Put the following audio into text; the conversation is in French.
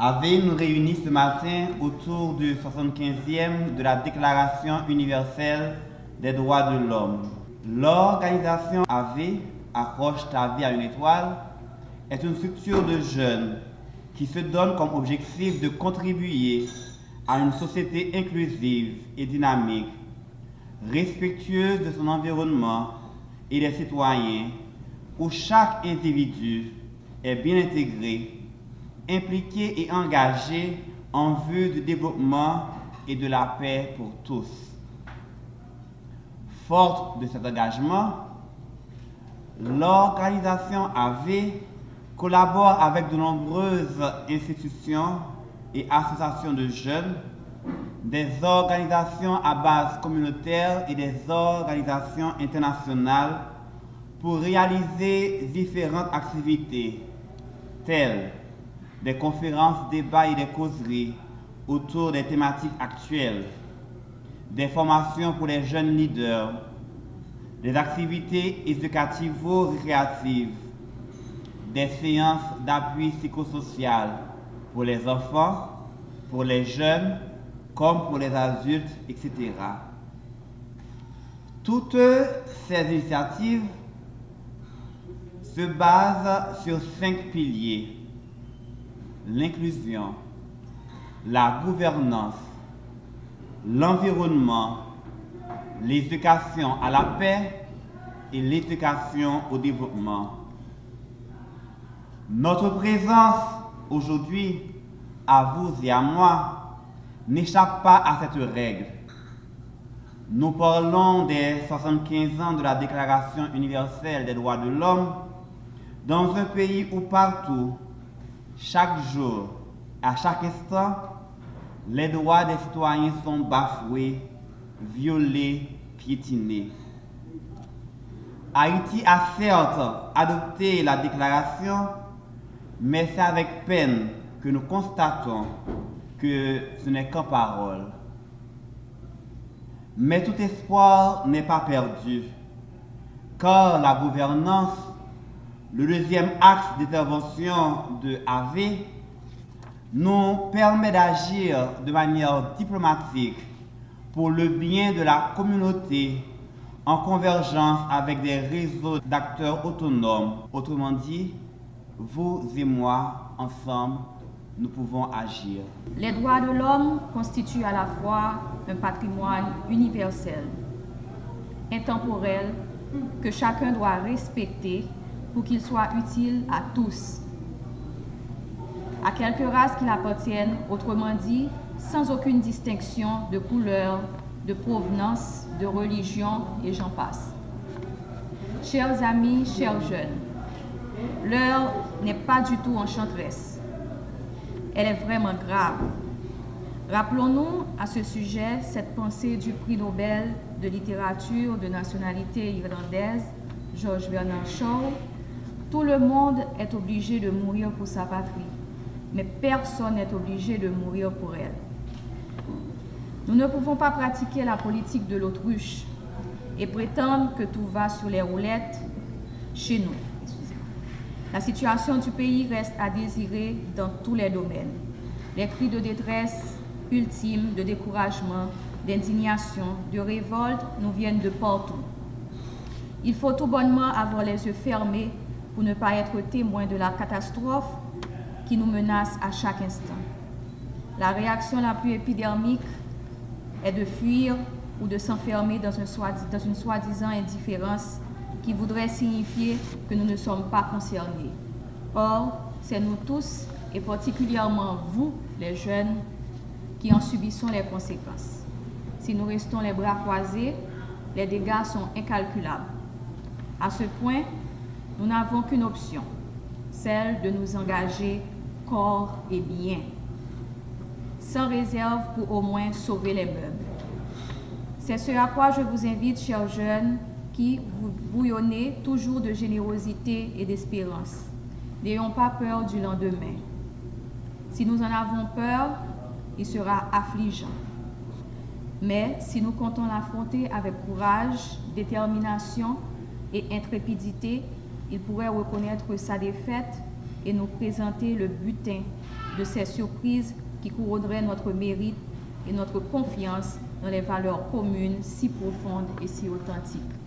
Ave nous réunit ce matin autour du 75e de la Déclaration universelle des droits de l'homme. L'organisation Ave, accroche ta vie à une étoile, est une structure de jeunes qui se donne comme objectif de contribuer à une société inclusive et dynamique, respectueuse de son environnement et des citoyens, où chaque individu est bien intégré, impliqué et engagé en vue du développement et de la paix pour tous. Forte de cet engagement, l'organisation AV collabore avec de nombreuses institutions et associations de jeunes, des organisations à base communautaire et des organisations internationales pour réaliser différentes activités telles des conférences, débats et des causeries autour des thématiques actuelles, des formations pour les jeunes leaders, des activités éducativo-récréatives, des séances d'appui psychosocial pour les enfants, pour les jeunes, comme pour les adultes, etc. Toutes ces initiatives se basent sur 5 piliers: l'inclusion, la gouvernance, l'environnement, l'éducation à la paix et l'éducation au développement. Notre présence aujourd'hui, à vous et à moi, n'échappe pas à cette règle. Nous parlons des 75 ans de la Déclaration universelle des droits de l'homme dans un pays où partout, chaque jour, à chaque instant, les droits des citoyens sont bafoués, violés, piétinés. Haïti a certes adopté la déclaration, mais c'est avec peine que nous constatons que ce n'est qu'en parole. Mais tout espoir n'est pas perdu, car la gouvernance, le deuxième axe d'intervention de AV, nous permet d'agir de manière diplomatique pour le bien de la communauté en convergence avec des réseaux d'acteurs autonomes. Autrement dit, vous et moi, ensemble, nous pouvons agir. Les droits de l'homme constituent à la fois un patrimoine universel, intemporel, que chacun doit respecter pour qu'il soit utile à tous, à quelque race qu'il appartienne, autrement dit, sans aucune distinction de couleur, de provenance, de religion, et j'en passe. Chers amis, chers jeunes, l'heure n'est pas du tout enchanteresse. Elle est vraiment grave. Rappelons-nous à ce sujet cette pensée du prix Nobel de littérature de nationalité irlandaise, George Bernard Shaw. Tout le monde est obligé de mourir pour sa patrie, mais personne n'est obligé de mourir pour elle. Nous ne pouvons pas pratiquer la politique de l'autruche et prétendre que tout va sur les roulettes chez nous. La situation du pays reste à désirer dans tous les domaines. Les cris de détresse ultimes, de découragement, d'indignation, de révolte nous viennent de partout. Il faut tout bonnement avoir les yeux fermés pour ne pas être témoin de la catastrophe qui nous menace à chaque instant. La réaction la plus épidermique est de fuir ou de s'enfermer dans une soi-disant indifférence qui voudrait signifier que nous ne sommes pas concernés. Or, c'est nous tous, et particulièrement vous, les jeunes, qui en subissons les conséquences. Si nous restons les bras croisés, les dégâts sont incalculables. À ce point, nous n'avons qu'une option, celle de nous engager corps et biens, sans réserve pour au moins sauver les meubles. C'est ce à quoi je vous invite, chers jeunes, qui vous bouillonnez toujours de générosité et d'espérance. N'ayons pas peur du lendemain. Si nous en avons peur, il sera affligeant. Mais si nous comptons l'affronter avec courage, détermination et intrépidité, il pourrait reconnaître sa défaite et nous présenter le butin de ces surprises qui couronneraient notre mérite et notre confiance dans les valeurs communes si profondes et si authentiques.